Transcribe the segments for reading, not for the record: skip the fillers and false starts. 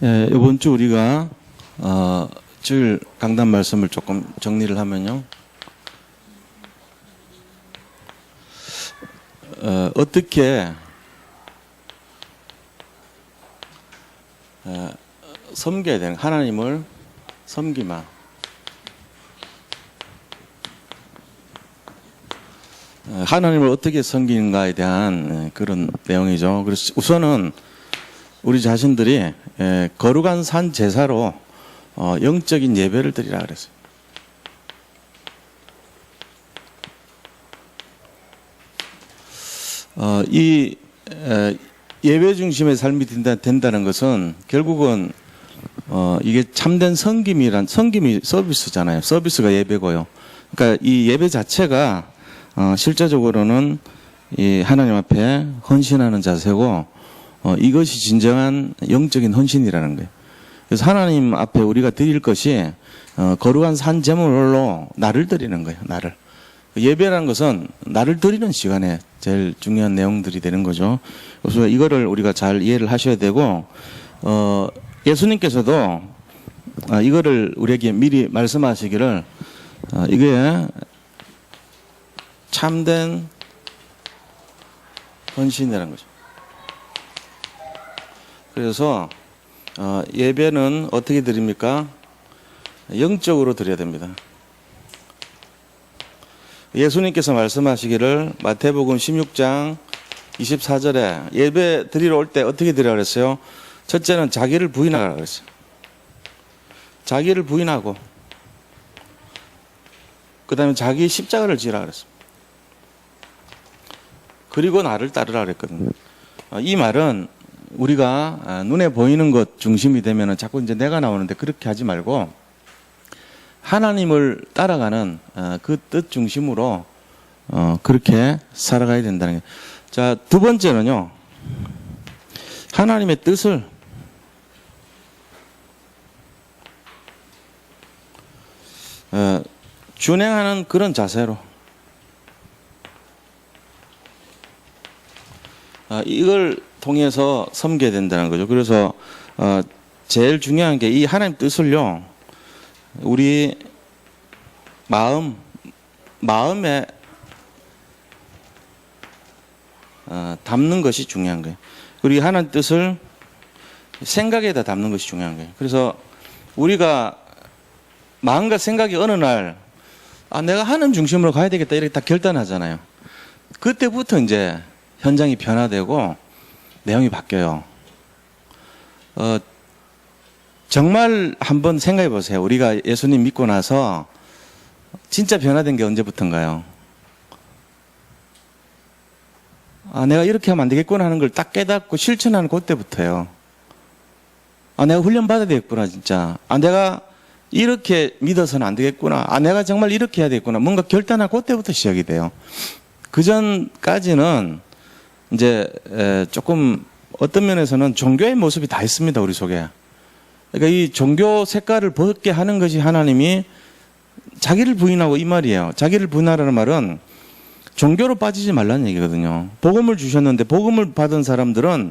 예, 이번 주 우리가 주일 강단 말씀을 조금 정리를 하면요. 어떻게 섬겨야 되는, 하나님을 섬기마. 하나님을 어떻게 섬기는가에 대한 그런 내용이죠. 그래서 우선은 우리 자신들이 거룩한 산 제사로 영적인 예배를 드리라 그랬어요. 이 예배 중심의 삶이 된다는 것은 결국은 이게 참된 섬김이 서비스잖아요. 서비스가 예배고요. 그러니까 이 예배 자체가 실제적으로는 이 하나님 앞에 헌신하는 자세고 이것이 진정한 영적인 헌신이라는 거예요. 그래서 하나님 앞에 우리가 드릴 것이 거룩한 산 제물로 나를 드리는 거예요. 나를. 예배라는 것은 나를 드리는 시간에 제일 중요한 내용들이 되는 거죠. 그래서 이거를 우리가 잘 이해를 하셔야 되고 예수님께서도 이거를 우리에게 미리 말씀하시기를 이게 참된 헌신이라는 거죠. 그래서 예배는 어떻게 드립니까? 영적으로 드려야 됩니다. 예수님께서 말씀하시기를 마태복음 16장 24절에 예배 드리러 올 때 어떻게 드리라고 그랬어요? 첫째는 자기를 부인하라고 그랬어요. 자기를 부인하고 그 다음에 자기 십자가를 지라고 그랬어요. 그리고 나를 따르라 그랬거든요. 이 말은 우리가 눈에 보이는 것 중심이 되면 자꾸 이제 내가 나오는데 그렇게 하지 말고 하나님을 따라가는 그 뜻 중심으로 그렇게 살아가야 된다는 거예요. 자, 두 번째는요. 하나님의 뜻을 준행하는 그런 자세로 이걸 통해서 섬겨야 된다는 거죠. 그래서 제일 중요한 게 이 하나님 뜻을요. 우리 마음에 담는 것이 중요한 거예요. 우리 하나님 뜻을 생각에다 담는 것이 중요한 거예요. 그래서 우리가 마음과 생각이 어느 날 내가 하나님 중심으로 가야 되겠다 이렇게 딱 결단하잖아요. 그때부터 이제 현장이 변화되고 내용이 바뀌어요. 정말 한번 생각해 보세요. 우리가 예수님 믿고 나서 진짜 변화된 게 언제부터인가요? 내가 이렇게 하면 안 되겠구나 하는 걸 딱 깨닫고 실천하는 그때부터예요. 내가 훈련 받아야 되겠구나 진짜. 내가 이렇게 믿어서는 안 되겠구나. 내가 정말 이렇게 해야 되겠구나. 뭔가 결단하고 그때부터 시작이 돼요. 그 전까지는 이제 조금 어떤 면에서는 종교의 모습이 다 있습니다. 우리 속에. 그러니까 이 종교 색깔을 벗게 하는 것이 하나님이 자기를 부인하고 이 말이에요. 자기를 부인하라는 말은 종교로 빠지지 말라는 얘기거든요. 복음을 주셨는데 복음을 받은 사람들은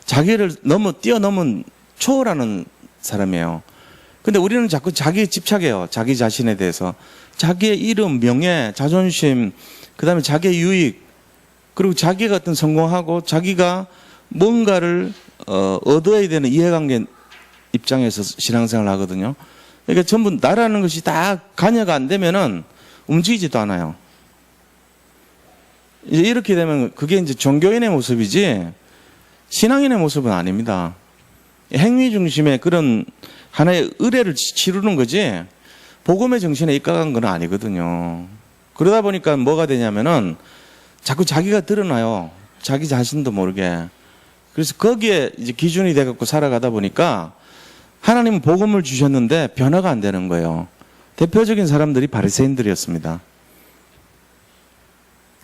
자기를 뛰어넘은 초월하는 사람이에요. 근데 우리는 자꾸 자기에 집착해요. 자기 자신에 대해서. 자기의 이름, 명예, 자존심, 그 다음에 자기의 유익, 그리고 자기가 어떤 성공하고 자기가 뭔가를 얻어야 되는 이해관계 입장에서 신앙생활을 하거든요. 그러니까 전부 나라는 것이 다 관여가 안 되면은 움직이지도 않아요. 이제 이렇게 되면 그게 이제 종교인의 모습이지 신앙인의 모습은 아닙니다. 행위 중심의 그런 하나의 의례를 치르는 거지 복음의 정신에 입각한 건 아니거든요. 그러다 보니까 뭐가 되냐면은 자꾸 자기가 드러나요. 자기 자신도 모르게. 그래서 거기에 이제 기준이 돼갖고 살아가다 보니까 하나님은 복음을 주셨는데 변화가 안 되는 거예요. 대표적인 사람들이 바리새인들이었습니다.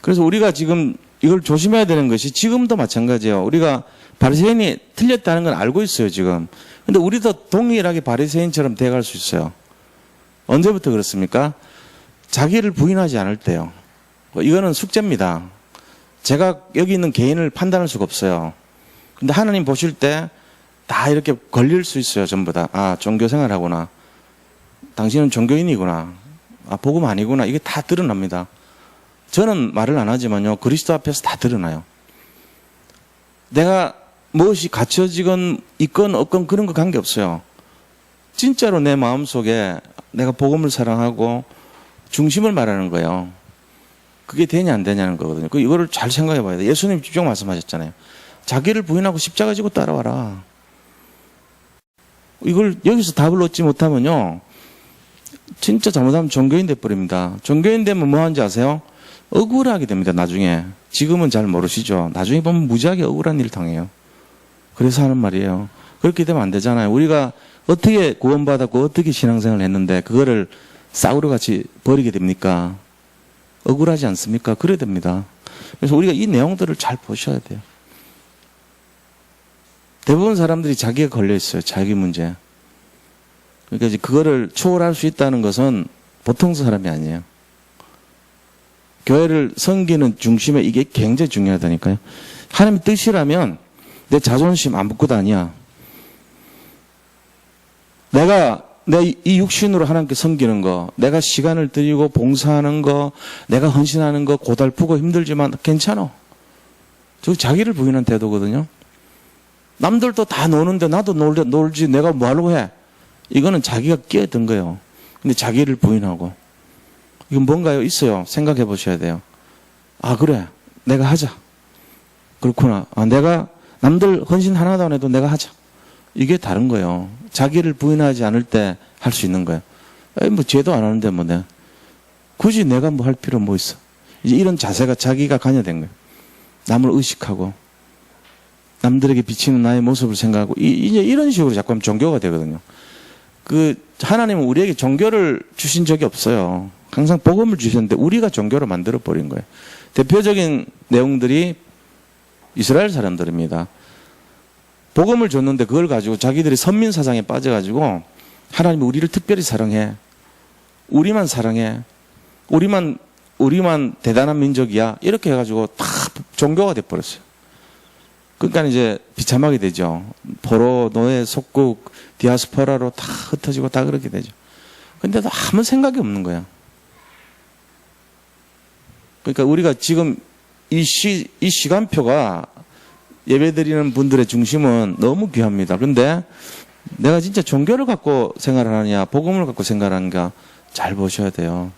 그래서 우리가 지금 이걸 조심해야 되는 것이 지금도 마찬가지예요. 우리가 바리새인이 틀렸다는 건 알고 있어요, 지금. 근데 우리도 동일하게 바리새인처럼 돼갈 수 있어요. 언제부터 그렇습니까? 자기를 부인하지 않을 때요. 이거는 숙제입니다. 제가 여기 있는 개인을 판단할 수가 없어요. 근데 하나님 보실 때 다 이렇게 걸릴 수 있어요. 전부 다. 아, 종교 생활하구나. 당신은 종교인이구나. 아, 복음 아니구나. 이게 다 드러납니다. 저는 말을 안 하지만요. 그리스도 앞에서 다 드러나요. 내가 무엇이 갖춰지건 있건 없건 그런 거 관계없어요. 진짜로 내 마음속에 내가 복음을 사랑하고 중심을 말하는 거예요. 그게 되냐 안 되냐는 거거든요. 이거를 잘 생각해 봐야 돼요. 예수님 쭉 말씀하셨잖아요. 자기를 부인하고 십자가 지고 따라와라. 이걸 여기서 답을 얻지 못하면요. 진짜 잘못하면 종교인 돼버립니다. 종교인 되면 뭐 하는지 아세요? 억울하게 됩니다. 나중에. 지금은 잘 모르시죠. 나중에 보면 무지하게 억울한 일 당해요. 그래서 하는 말이에요. 그렇게 되면 안 되잖아요. 우리가 어떻게 구원받았고 어떻게 신앙생활을 했는데 그거를 싸구려 같이 버리게 됩니까? 억울하지 않습니까? 그래야 됩니다. 그래서 우리가 이 내용들을 잘 보셔야 돼요. 대부분 사람들이 자기가 걸려 있어요. 자기 문제. 그러니까 이제 그거를 초월할 수 있다는 것은 보통 사람이 아니에요. 교회를 섬기는 중심에 이게 굉장히 중요하다니까요. 하나님의 뜻이라면 내 자존심 안 붙고 다니야. 내가 내 이 육신으로 하나님께 섬기는 거, 내가 시간을 들이고 봉사하는 거, 내가 헌신하는 거 고달프고 힘들지만 괜찮아. 저 자기를 부인한 태도거든요. 남들도 다 노는데 나도 놀지 내가 뭐 하려고 해. 이거는 자기가 끼어든 거예요. 근데 자기를 부인하고. 이건 뭔가요? 있어요. 생각해 보셔야 돼요. 아, 그래. 내가 하자. 그렇구나. 아, 내가 남들 헌신 하나도 안 해도 내가 하자. 이게 다른 거예요. 자기를 부인하지 않을 때 할 수 있는 거예요. 에이, 뭐 죄도 안 하는데 뭐 내가. 굳이 내가 뭐 할 필요 뭐 있어. 이제 이런 자세가 자기가 관여된 거예요. 남을 의식하고 남들에게 비치는 나의 모습을 생각하고 이제 이런 식으로 자꾸 하면 종교가 되거든요. 하나님은 우리에게 종교를 주신 적이 없어요. 항상 복음을 주셨는데 우리가 종교로 만들어 버린 거예요. 대표적인 내용들이 이스라엘 사람들입니다. 복음을 줬는데 그걸 가지고 자기들이 선민 사상에 빠져가지고 하나님이 우리를 특별히 사랑해. 우리만 사랑해. 우리만 대단한 민족이야. 이렇게 해가지고 다 종교가 돼버렸어요. 그러니까 이제 비참하게 되죠. 포로, 노예, 속국, 디아스포라로 다 흩어지고 다 그렇게 되죠. 근데도 아무 생각이 없는 거야. 그러니까 우리가 지금 이 시간표가 예배드리는 분들의 중심은 너무 귀합니다. 그런데 내가 진짜 종교를 갖고 생활하느냐, 복음을 갖고 생활하는가 잘 보셔야 돼요.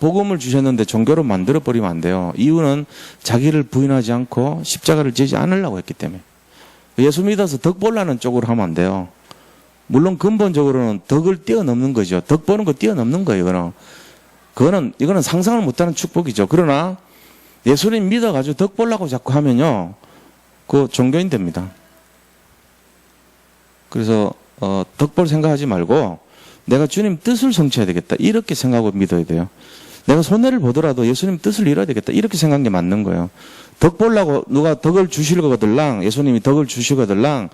복음을 주셨는데 종교로 만들어버리면 안 돼요. 이유는 자기를 부인하지 않고 십자가를 지지 않으려고 했기 때문에. 예수 믿어서 덕 보려는 쪽으로 하면 안 돼요. 물론 근본적으로는 덕을 뛰어넘는 거죠. 덕 보는 거 뛰어넘는 거예요, 이거는 상상을 못하는 축복이죠. 그러나 예수님 믿어가지고 덕 보려고 자꾸 하면요. 그 종교인 됩니다. 그래서 덕 볼 생각하지 말고 내가 주님 뜻을 성취해야 되겠다. 이렇게 생각하고 믿어야 돼요. 내가 손해를 보더라도 예수님 뜻을 이뤄야 되겠다. 이렇게 생각하는 게 맞는 거예요. 덕 보려고 누가 덕을 주실 거거들랑 예수님이 덕을 주시거들랑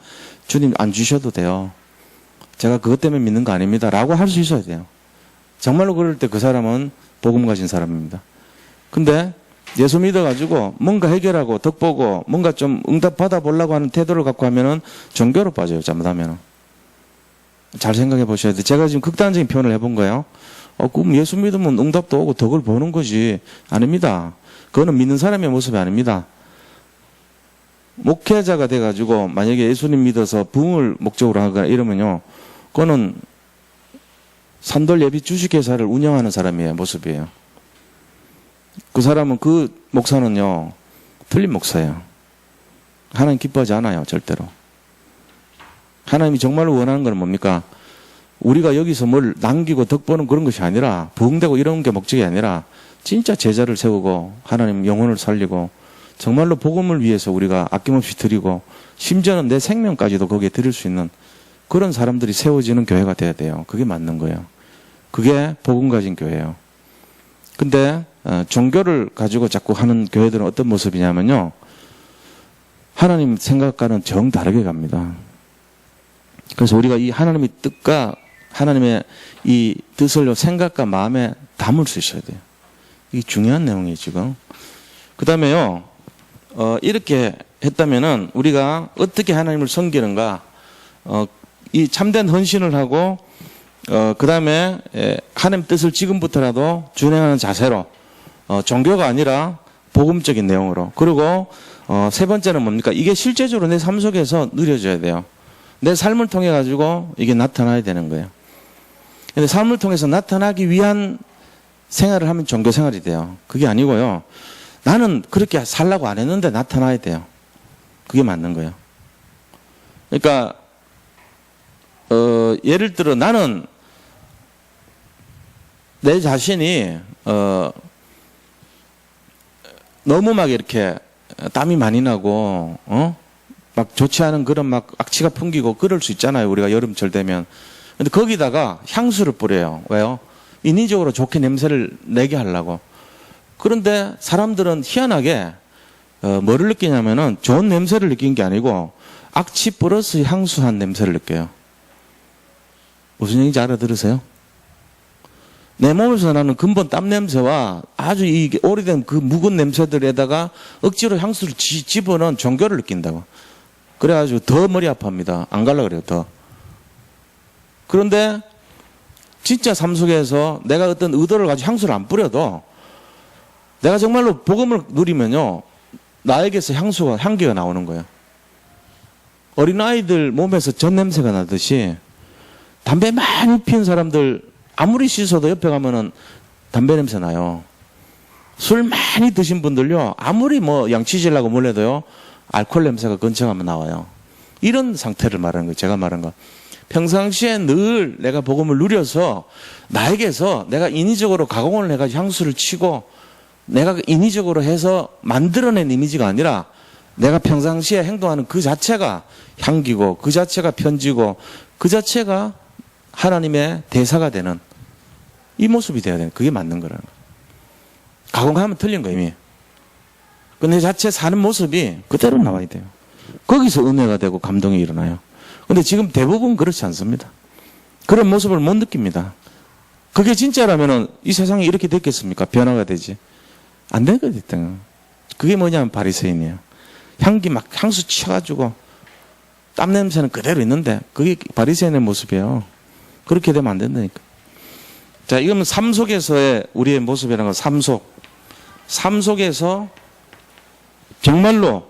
주님 안 주셔도 돼요. 제가 그것 때문에 믿는 거 아닙니다. 라고 할 수 있어야 돼요. 정말로 그럴 때 그 사람은 복음 가진 사람입니다. 근데 예수 믿어가지고 뭔가 해결하고 덕 보고 뭔가 좀 응답 받아보려고 하는 태도를 갖고 하면은 종교로 빠져요. 잘못하면은. 잘 생각해 보셔야 돼요. 제가 지금 극단적인 표현을 해본 거예요. 그럼 예수 믿으면 응답도 오고 덕을 보는 거지. 아닙니다. 그거는 믿는 사람의 모습이 아닙니다. 목회자가 돼가지고 만약에 예수님 믿어서 부흥을 목적으로 하거나 이러면요. 그거는 산돌 예비 주식회사를 운영하는 사람이에요. 모습이에요. 그 사람은 그 목사는요. 틀린 목사예요. 하나님 기뻐하지 않아요. 절대로. 하나님이 정말로 원하는 건 뭡니까? 우리가 여기서 뭘 남기고 덕보는 그런 것이 아니라 부흥되고 이런 게 목적이 아니라 진짜 제자를 세우고 하나님 영혼을 살리고 정말로 복음을 위해서 우리가 아낌없이 드리고 심지어는 내 생명까지도 거기에 드릴 수 있는 그런 사람들이 세워지는 교회가 돼야 돼요. 그게 맞는 거예요. 그게 복음 가진 교회예요. 근데 종교를 가지고 자꾸 하는 교회들은 어떤 모습이냐면요. 하나님 생각과는 정 다르게 갑니다. 그래서 우리가 이 하나님의 뜻과 하나님의 이 뜻을 생각과 마음에 담을 수 있어야 돼요. 이게 중요한 내용이에요, 지금. 그 다음에요, 이렇게 했다면은 우리가 어떻게 하나님을 섬기는가, 이 참된 헌신을 하고, 그 다음에 하나님 뜻을 지금부터라도 준행하는 자세로, 종교가 아니라 복음적인 내용으로. 그리고 세 번째는 뭡니까? 이게 실제적으로 내 삶 속에서 누려져야 돼요. 내 삶을 통해 가지고 이게 나타나야 되는 거예요. 근데 삶을 통해서 나타나기 위한 생활을 하면 종교 생활이 돼요. 그게 아니고요. 나는 그렇게 살라고 안 했는데 나타나야 돼요. 그게 맞는 거예요. 그러니까 예를 들어 나는 내 자신이 너무 막 이렇게 땀이 많이 나고 막 좋지 않은 그런 막 악취가 풍기고 그럴 수 있잖아요. 우리가 여름철 되면. 근데 거기다가 향수를 뿌려요. 왜요? 인위적으로 좋게 냄새를 내게 하려고. 그런데 사람들은 희한하게 뭐를 느끼냐면은 좋은 냄새를 느낀 게 아니고 악취 플러스 향수한 냄새를 느껴요. 무슨 얘기인지 알아들으세요? 내 몸에서 나는 근본 땀 냄새와 아주 이 오래된 그 묵은 냄새들에다가 억지로 향수를 집어넣은 종교를 느낀다고. 그래가지고 더 머리 아파합니다. 안 갈라 그래요, 더. 그런데 진짜 삶 속에서 내가 어떤 의도를 가지고 향수를 안 뿌려도 내가 정말로 복음을 누리면요, 나에게서 향기가 나오는 거예요. 어린아이들 몸에서 전 냄새가 나듯이 담배 많이 피운 사람들 아무리 씻어도 옆에 가면은 담배 냄새 나요. 술 많이 드신 분들요, 아무리 뭐 양치질라고 몰래도요, 알코올 냄새가 근처 가면 나와요. 이런 상태를 말하는 거예요. 제가 말한 거. 평상시에 늘 내가 복음을 누려서 나에게서 내가 인위적으로 가공을 해가지고 향수를 치고 내가 인위적으로 해서 만들어낸 이미지가 아니라 내가 평상시에 행동하는 그 자체가 향기고 그 자체가 편지고 그 자체가 하나님의 대사가 되는 이 모습이 돼야 되는, 그게 맞는 거라는 거예요. 가공하면 틀린 거예요, 이미. 그 내 자체 사는 모습이 그대로 나와야 돼요. 거기서 은혜가 되고 감동이 일어나요. 근데 지금 대부분 그렇지 않습니다. 그런 모습을 못 느낍니다. 그게 진짜라면은 이 세상이 이렇게 됐겠습니까? 변화가 되지. 안 되거든요. 그게 뭐냐면 바리새인이에요. 향수 치워가지고 땀 냄새는 그대로 있는데 그게 바리새인의 모습이에요. 그렇게 되면 안 된다니까. 자, 이건 삶 속에서의 우리의 모습이라는 건 삶 속에서 정말로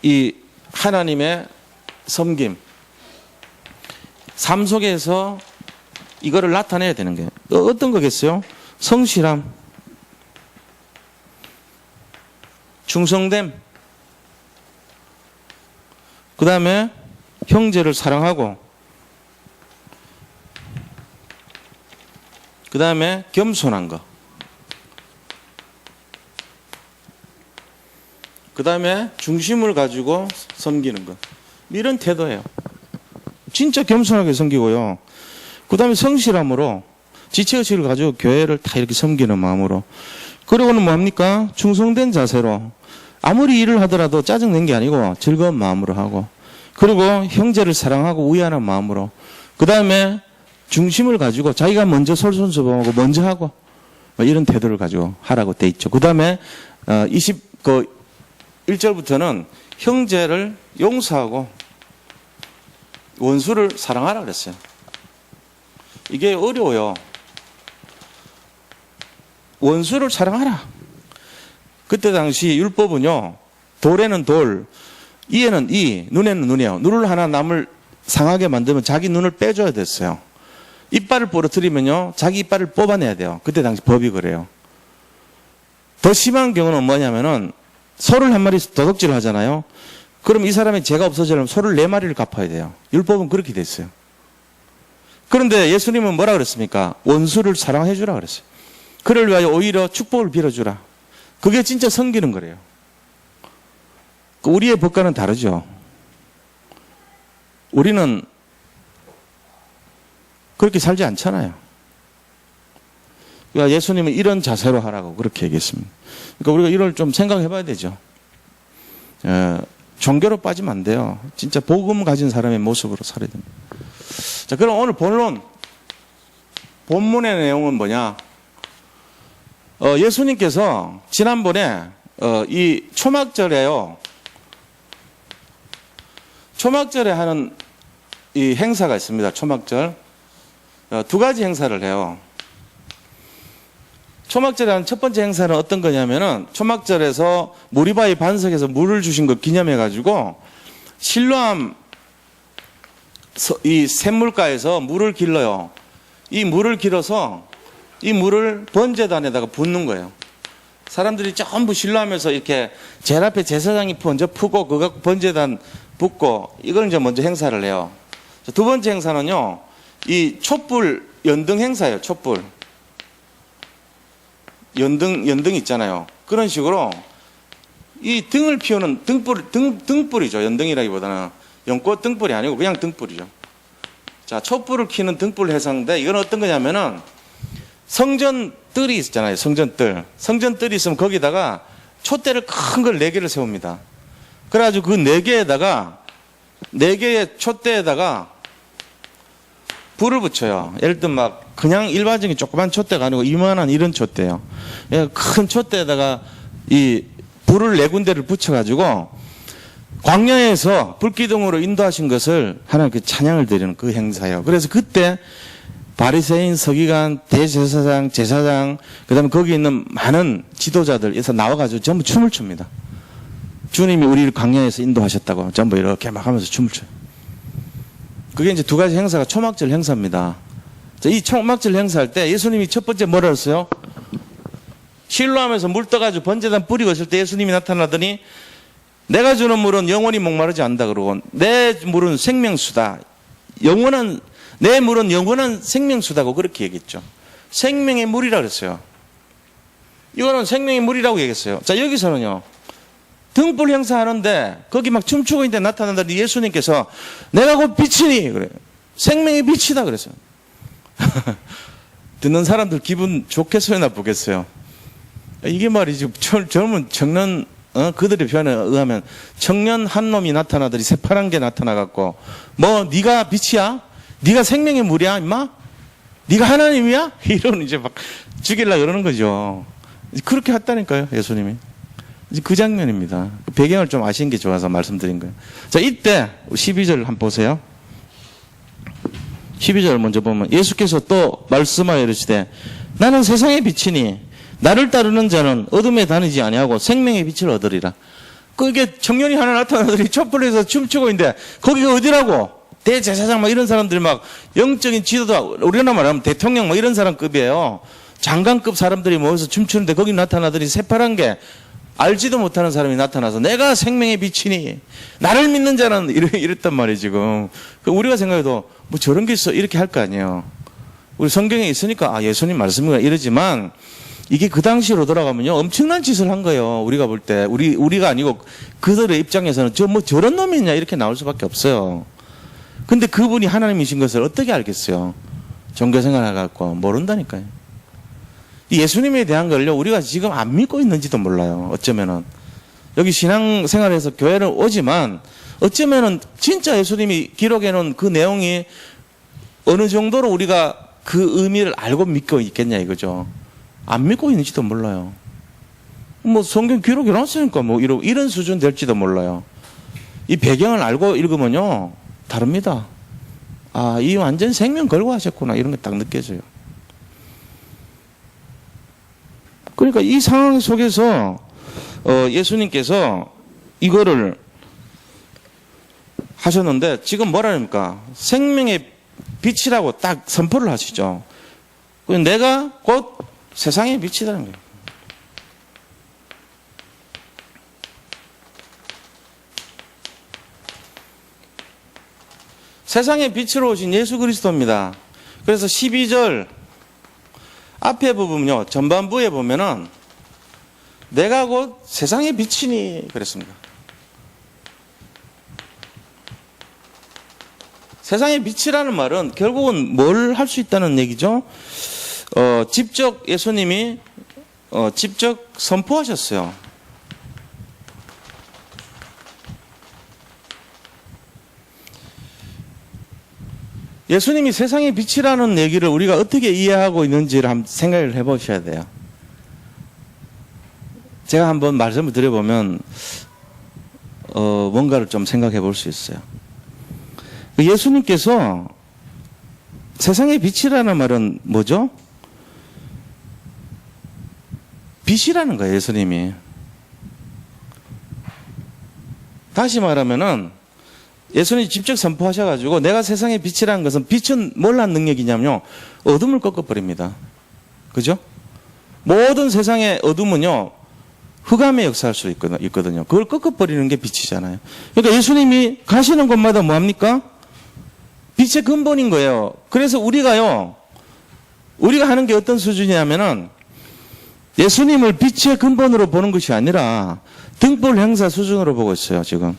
이 하나님의 섬김, 삶 속에서 이거를 나타내야 되는 거예요. 어떤 거겠어요? 성실함, 충성됨, 그 다음에 형제를 사랑하고, 그 다음에 겸손한 거, 그 다음에 중심을 가지고 섬기는 것. 이런 태도예요. 진짜 겸손하게 섬기고요. 그 다음에 성실함으로 지체의식을 가지고 교회를 다 이렇게 섬기는 마음으로. 그리고는 뭡니까? 충성된 자세로 아무리 일을 하더라도 짜증낸 게 아니고 즐거운 마음으로 하고, 그리고 형제를 사랑하고 우애하는 마음으로, 그 다음에 중심을 가지고 자기가 먼저 솔선수범하고 먼저 하고 이런 태도를 가지고 하라고 돼 있죠. 그 다음에 1절부터는 형제를 용서하고 원수를 사랑하라 그랬어요. 이게 어려워요. 원수를 사랑하라. 그때 당시 율법은요, 돌에는 돌, 이에는 이, 눈에는 눈이에요. 눈을 하나 남을 상하게 만들면 자기 눈을 빼줘야 됐어요. 이빨을 부러뜨리면요, 자기 이빨을 뽑아내야 돼요. 그때 당시 법이 그래요. 더 심한 경우는 뭐냐면은 소를 한 마리 도둑질 하잖아요. 그럼 이 사람이 죄가 없어지려면 소를 4마리를 갚아야 돼요. 율법은 그렇게 됐어요. 그런데 예수님은 뭐라 그랬습니까? 원수를 사랑해 주라 그랬어요. 그를 위하여 오히려 축복을 빌어주라. 그게 진짜 섬기는 거래요. 우리의 법과는 다르죠. 우리는 그렇게 살지 않잖아요. 그러니까 예수님은 이런 자세로 하라고 그렇게 얘기했습니다. 그러니까 우리가 이걸 좀 생각해 봐야 되죠. 종교로 빠지면 안 돼요. 진짜 복음 가진 사람의 모습으로 살아야 됩니다. 자, 그럼 오늘 본문의 내용은 뭐냐? 예수님께서 지난번에 이 초막절에요. 초막절에 하는 이 행사가 있습니다. 초막절. 두 가지 행사를 해요. 초막절에 하는 첫 번째 행사는 어떤 거냐면은 초막절에서 모리바위 반석에서 물을 주신 거 기념해가지고 실로암 이 샘물가에서 물을 길러요. 이 물을 길어서 이 물을 번제단에다가 붓는 거예요. 사람들이 전부 실로암에서 이렇게 제일 앞에 제사장이 먼저 푸고 그거 번제단 붓고 이걸 이제 먼저 행사를 해요. 두 번째 행사는요, 이 촛불 연등 행사예요. 촛불 연등 있잖아요. 그런 식으로 이 등을 피우는 등불이죠. 연등이라기보다는 연꽃 등불이 아니고 그냥 등불이죠. 자, 촛불을 켜는 등불 행사인데 이건 어떤 거냐면은 성전 뜰이 있잖아요. 성전 뜰이 있으면 거기다가 촛대를 큰 걸 4개를 세웁니다. 그래가지고 그 4개에다가 4개의 촛대에다가 불을 붙여요. 예를 들면 막 그냥 일반적인 조그만 촛대가 아니고 이만한 이런 촛대요. 큰 촛대에다가 이 불을 4군데를 붙여가지고 광야에서 불기둥으로 인도하신 것을 하나님께 찬양을 드리는 그 행사예요. 그래서 그때 바리새인, 서기관, 대제사장, 제사장, 그다음에 거기 있는 많은 지도자들에서 나와가지고 전부 춤을 춥니다. 주님이 우리를 광야에서 인도하셨다고 전부 이렇게 막 하면서 춤을 춰요. 그게 이제 두 가지 행사가 초막절 행사입니다. 이 초막절 행사할 때 예수님이 첫 번째 뭐라 했어요? 실로암에서 물 떠가지고 번제단 뿌리고 있을 때 예수님이 나타나더니 내가 주는 물은 영원히 목마르지 않는다 그러고 내 물은 생명수다. 내 물은 영원한 생명수다고 그렇게 얘기했죠. 생명의 물이라고 그랬어요. 이거는 생명의 물이라고 얘기했어요. 자, 여기서는요. 등불 행사하는데 거기 막 춤추고 있는데 나타난다니 예수님께서 내가 곧 빛이니 그래요. 생명의 빛이다 그랬어요. 듣는 사람들 기분 좋겠어요, 나쁘겠어요? 이게 말이지 젊은 청년 그들의 표현에 의하면 청년 한 놈이 나타나더니 새파란 게 나타나갖고 뭐 네가 빛이야? 네가 생명의 물이야 임마? 네가 하나님이야? 이런 이제 막 죽이려고 그러는 거죠. 그렇게 했다니까요, 예수님이. 그 장면입니다. 배경을 좀 아시는 게 좋아서 말씀드린 거예요. 자, 이때 12절 한번 보세요. 12절 먼저 보면 예수께서 또 말씀하여 이르시되 나는 세상의 빛이니 나를 따르는 자는 어둠에 다니지 아니하고 생명의 빛을 얻으리라. 그게 청년이 하나 나타나더니 촛불에서 춤추고 있는데 거기가 어디라고? 대제사장 막 이런 사람들 막 영적인 지도자, 우리나라 말하면 대통령 막 이런 사람급이에요. 장관급 사람들이 모여서 춤추는데 거기 나타나더니 새파란 게 알지도 못하는 사람이 나타나서 내가 생명의 빛이니 나를 믿는 자는 이랬단 말이에요 지금. 우리가 생각해도 뭐 저런 게 있어 이렇게 할 거 아니에요. 우리 성경에 있으니까 아 예수님 말씀인가 이러지만 이게 그 당시로 돌아가면요 엄청난 짓을 한 거예요. 우리가 볼 때 우리가 아니고 그들의 입장에서는 저 뭐 저런 놈이 있냐 이렇게 나올 수밖에 없어요. 근데 그분이 하나님이신 것을 어떻게 알겠어요? 종교생활 해갖고 모른다니까요. 예수님에 대한 걸요 우리가 지금 안 믿고 있는지도 몰라요. 어쩌면은 여기 신앙생활에서 교회를 오지만 어쩌면은 진짜 예수님이 기록해 놓은 그 내용이 어느 정도로 우리가 그 의미를 알고 믿고 있겠냐 이거죠. 안 믿고 있는지도 몰라요. 뭐 성경 기록해 놨으니까 뭐 이런 수준 될지도 몰라요. 이 배경을 알고 읽으면요 다릅니다. 아, 이 완전 생명 걸고 하셨구나 이런 게 딱 느껴져요. 그러니까 이 상황 속에서 예수님께서 이거를 하셨는데 지금 뭐라니까 생명의 빛이라고 딱 선포를 하시죠. 내가 곧 세상의 빛이라는 거예요. 세상의 빛으로 오신 예수 그리스도입니다. 그래서 12절 앞에 부분요 전반부에 보면은 내가 곧 세상의 빛이니 그랬습니다. 세상의 빛이라는 말은 결국은 뭘 할 수 있다는 얘기죠. 직접 예수님이 직접 선포하셨어요. 예수님이 세상의 빛이라는 얘기를 우리가 어떻게 이해하고 있는지를 한번 생각을 해보셔야 돼요. 제가 한번 말씀을 드려보면 뭔가를 좀 생각해 볼 수 있어요. 예수님께서 세상의 빛이라는 말은 뭐죠? 빛이라는 거예요, 예수님이. 다시 말하면은 예수님이 직접 선포하셔가지고 내가 세상의 빛이라는 것은 빛은 뭘 한 능력이냐면요, 어둠을 꺾어버립니다. 그죠? 모든 세상의 어둠은요, 흑암의 역사할 수 있거든요. 그걸 꺾어버리는 게 빛이잖아요. 그러니까 예수님이 가시는 곳마다 뭐합니까? 빛의 근본인 거예요. 그래서 우리가 하는 게 어떤 수준이냐면은 예수님을 빛의 근본으로 보는 것이 아니라 등불 행사 수준으로 보고 있어요, 지금.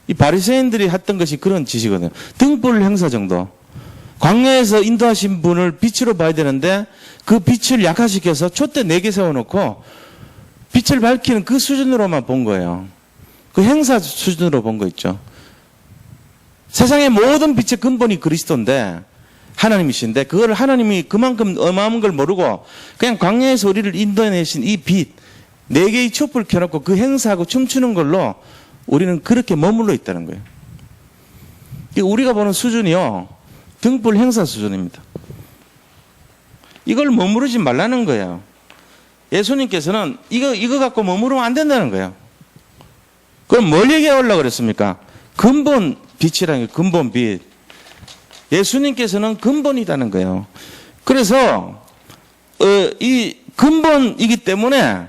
이 바리새인들이 했던 것이 그런 짓이거든요. 등불 행사 정도. 광야에서 인도하신 분을 빛으로 봐야 되는데 그 빛을 약화시켜서 촛대 4개 세워놓고 빛을 밝히는 그 수준으로만 본 거예요. 그 행사 수준으로 본 거 있죠. 세상의 모든 빛의 근본이 그리스도인데, 하나님이신데, 그걸 하나님이 그만큼 어마어마한 걸 모르고 그냥 광야에서 우리를 인도해내신 이 빛 4개의 촛불 켜놓고 그 행사하고 춤추는 걸로 우리는 그렇게 머물러 있다는 거예요. 우리가 보는 수준이요, 등불 행사 수준입니다. 이걸 머무르지 말라는 거예요. 예수님께서는 이거 갖고 머무르면 안 된다는 거예요. 그럼 뭘 얘기하려고 그랬습니까? 근본 빛이라는 게 근본 빛. 예수님께서는 근본이라는 거예요. 그래서 이 근본이기 때문에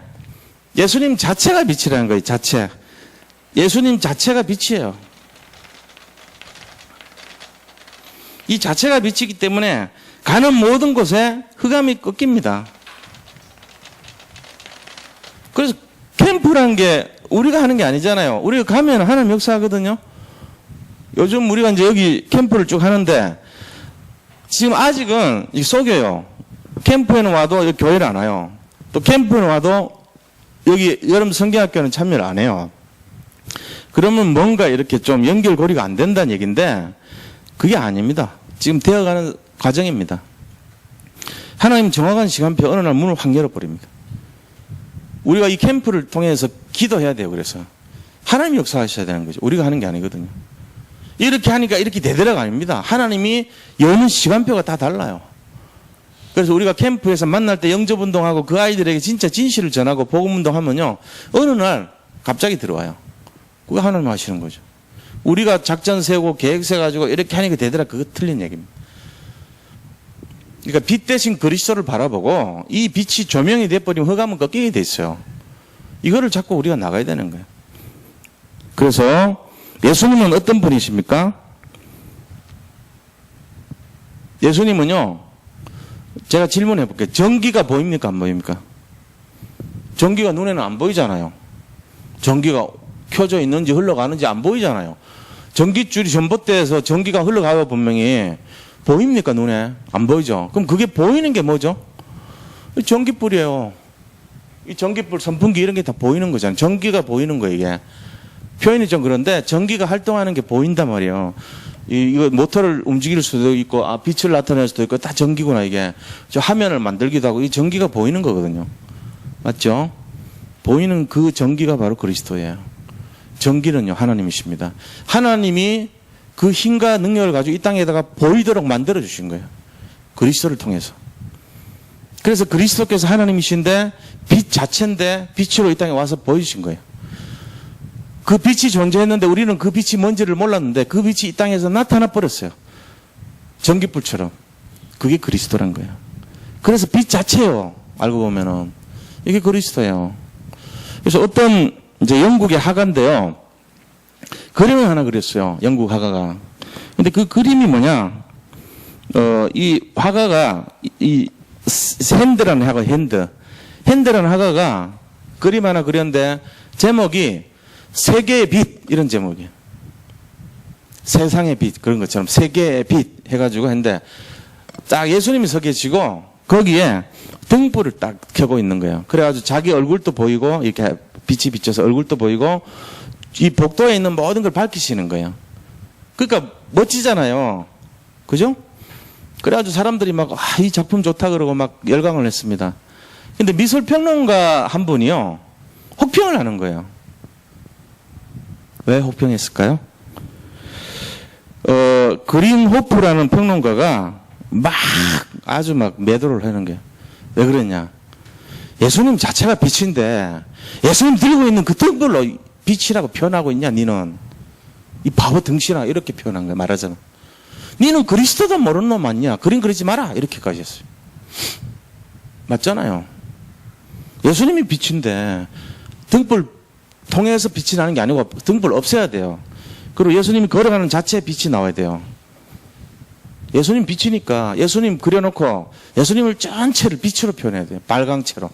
예수님 자체가 빛이라는 거예요. 자체. 예수님 자체가 빛이에요. 이 자체가 빛이기 때문에 가는 모든 곳에 흑암이 꺾입니다. 그래서 캠프라는 게 우리가 하는 게 아니잖아요. 우리가 가면 하나님 역사하거든요. 요즘 우리가 이제 여기 캠프를 쭉 하는데 지금 아직은 속여요. 캠프에는 와도 여기 교회를 안 와요. 또 캠프에는 와도 여기 여름 성경학교는 참여를 안 해요. 그러면 뭔가 이렇게 좀 연결고리가 안 된다는 얘기인데 그게 아닙니다. 지금 되어가는 과정입니다. 하나님 정확한 시간표 어느 날 문을 확 열어버립니다. 우리가 이 캠프를 통해서 기도해야 돼요. 그래서 하나님이 역사하셔야 되는 거죠. 우리가 하는 게 아니거든요. 이렇게 하니까 이렇게 되더라가 아닙니다. 하나님이 여는 시간표가 다 달라요. 그래서 우리가 캠프에서 만날 때 영접운동하고 그 아이들에게 진짜 진실을 전하고 복음운동하면요, 어느 날 갑자기 들어와요. 그거 하나님 하시는 거죠. 우리가 작전 세우고 계획 세가지고 이렇게 하니까 되더라. 그거 틀린 얘기입니다. 그러니까 빛 대신 그리스도를 바라보고 이 빛이 조명이 돼버리면 흑암은 꺾이게 돼 있어요. 이거를 자꾸 우리가 나가야 되는 거예요. 그래서 예수님은 어떤 분이십니까? 예수님은요, 제가 질문해 볼게요. 전기가 보입니까? 안 보입니까? 전기가 눈에는 안 보이잖아요. 전기가 켜져 있는지 흘러가는지 안 보이잖아요. 전기줄이 전봇대에서 전기가 흘러가고 분명히 보입니까? 눈에? 안 보이죠? 그럼 그게 보이는 게 뭐죠? 전기불이에요. 이 전기불, 선풍기 이런 게 다 보이는 거잖아요. 전기가 보이는 거예요, 이게. 표현이 좀 그런데 전기가 활동하는 게 보인단 말이에요. 이거 모터를 움직일 수도 있고, 빛을 나타낼 수도 있고, 다 전기구나, 이게. 저 화면을 만들기도 하고, 이 전기가 보이는 거거든요. 맞죠? 보이는 그 전기가 바로 그리스도예요. 전기는요, 하나님이십니다. 하나님이 그 힘과 능력을 가지고 이 땅에다가 보이도록 만들어주신 거예요. 그리스도를 통해서. 그래서 그리스도께서 하나님이신데, 빛 자체인데, 빛으로 이 땅에 와서 보여주신 거예요. 그 빛이 존재했는데 우리는 그 빛이 뭔지를 몰랐는데 그 빛이 이 땅에서 나타나 버렸어요. 전기불처럼. 그게 그리스도란 거예요. 그래서 빛 자체예요. 알고 보면은. 이게 그리스도예요. 그래서 어떤 이제 영국의 화가인데요. 그림을 하나 그렸어요. 영국 화가가. 근데 그 그림이 뭐냐? 이 화가가 이 핸드라는 화가 핸드라는 화가가 그림 하나 그렸는데 제목이 세계의 빛 이런 제목이에요. 세상의 빛 그런 것처럼 세계의 빛 해가지고 했는데 딱 예수님이 서 계시고 거기에 등불을 딱 켜고 있는 거예요. 그래가지고 자기 얼굴도 보이고 이렇게 빛이 비쳐서 얼굴도 보이고 이 복도에 있는 모든 걸 밝히시는 거예요. 그러니까 멋지잖아요. 그죠? 그래가지고 사람들이 막 이 작품 좋다 그러고 막 열광을 했습니다. 근데 미술평론가 한 분이요. 혹평을 하는 거예요. 왜 혹평했을까요? 그린호프라는 평론가가 아주 매도를 하는 게 왜 그랬냐? 예수님 자체가 빛인데 예수님 들고 있는 그 등불로 빛이라고 표현하고 있냐? 니는 이 바보 등신아 이렇게 표현한 거야. 말하자면 니는 그리스도도 모르는 놈 아니냐? 그림 그리지 마라 이렇게까지 했어요. 맞잖아요. 예수님이 빛인데 등불 통해서 빛이 나는 게 아니고 등불 없애야 돼요. 그리고 예수님이 걸어가는 자체에 빛이 나와야 돼요. 예수님 빛이니까 예수님 그려놓고 예수님을 전체를 빛으로 표현해야 돼요. 발광체로.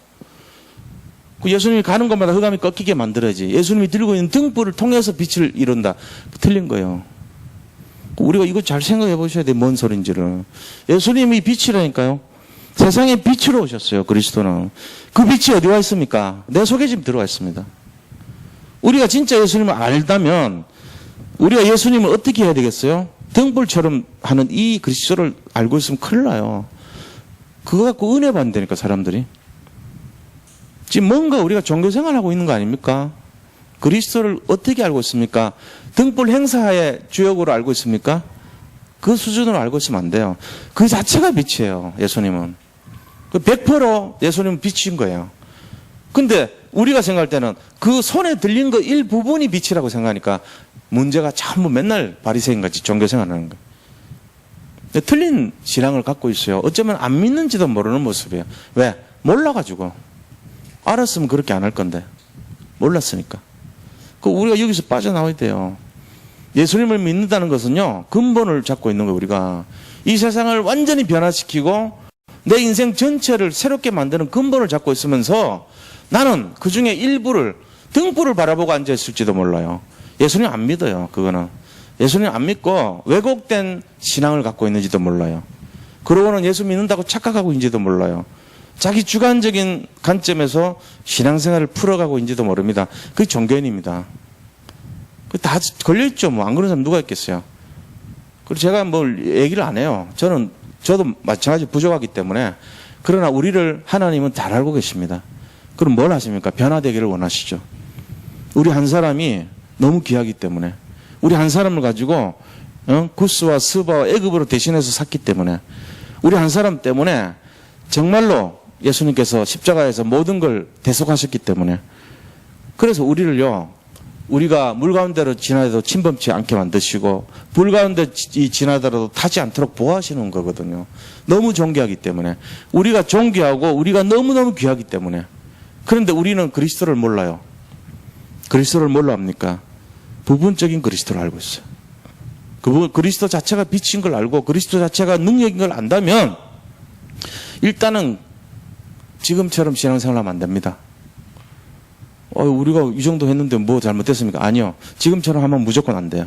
예수님이 가는 곳마다 흑암이 꺾이게 만들어야지. 예수님이 들고 있는 등불을 통해서 빛을 이룬다. 틀린 거예요. 우리가 이거 잘 생각해 보셔야 돼요. 뭔 소린지를. 예수님이 빛이라니까요. 세상에 빛으로 오셨어요. 그리스도는. 그 빛이 어디 와 있습니까? 내 속에 지금 들어와 있습니다. 우리가 진짜 예수님을 알다면 우리가 예수님을 어떻게 해야 되겠어요? 등불처럼 하는 이 그리스도를 알고 있으면 큰일 나요. 그거 갖고 은혜 받는다니까 사람들이. 지금 뭔가 우리가 종교생활하고 있는 거 아닙니까? 그리스도를 어떻게 알고 있습니까? 등불 행사의 주역으로 알고 있습니까? 그 수준으로 알고 있으면 안 돼요. 그 자체가 빛이에요. 예수님은. 100% 예수님은 빛인 거예요. 근데 우리가 생각할 때는 그 손에 들린 거 일부분이 빛이라고 생각하니까 문제가 전부 맨날 바리새인같이 종교생활하는 거예요. 틀린 신앙을 갖고 있어요. 어쩌면 안 믿는지도 모르는 모습이에요. 왜? 몰라가지고. 알았으면 그렇게 안 할 건데. 몰랐으니까. 우리가 여기서 빠져나와야 돼요. 예수님을 믿는다는 것은요, 근본을 잡고 있는 거예요, 우리가. 이 세상을 완전히 변화시키고 내 인생 전체를 새롭게 만드는 근본을 잡고 있으면서 나는 그 중에 일부를, 등불을 바라보고 앉아있을지도 몰라요. 예수님 안 믿어요, 그거는. 예수님 안 믿고 왜곡된 신앙을 갖고 있는지도 몰라요. 그러고는 예수 믿는다고 착각하고 있는지도 몰라요. 자기 주관적인 관점에서 신앙생활을 풀어가고 있는지도 모릅니다. 그게 종교인입니다. 다 걸려있죠. 안 그런 사람 누가 있겠어요. 그리고 제가 얘기를 안 해요. 저도 마찬가지 부족하기 때문에. 그러나 우리를 하나님은 잘 알고 계십니다. 그럼 뭘 하십니까? 변화되기를 원하시죠. 우리 한 사람이 너무 귀하기 때문에. 우리 한 사람을 가지고 구스와 스바와 애굽으로 대신해서 샀기 때문에. 우리 한 사람 때문에 정말로 예수님께서 십자가에서 모든 걸 대속하셨기 때문에. 그래서 우리가 물 가운데로 지나도 침범치 않게 만드시고 불 가운데 지나더라도 타지 않도록 보호하시는 거거든요. 너무 존귀하기 때문에. 우리가 존귀하고 우리가 너무너무 귀하기 때문에. 그런데 우리는 그리스도를 몰라요. 그리스도를 뭘로 압니까? 부분적인 그리스도를 알고 있어요. 그리스도 자체가 빛인 걸 알고 그리스도 자체가 능력인 걸 안다면 일단은 지금처럼 신앙생활하면 안 됩니다. 우리가 이 정도 했는데 뭐 잘못됐습니까? 아니요. 지금처럼 하면 무조건 안 돼요.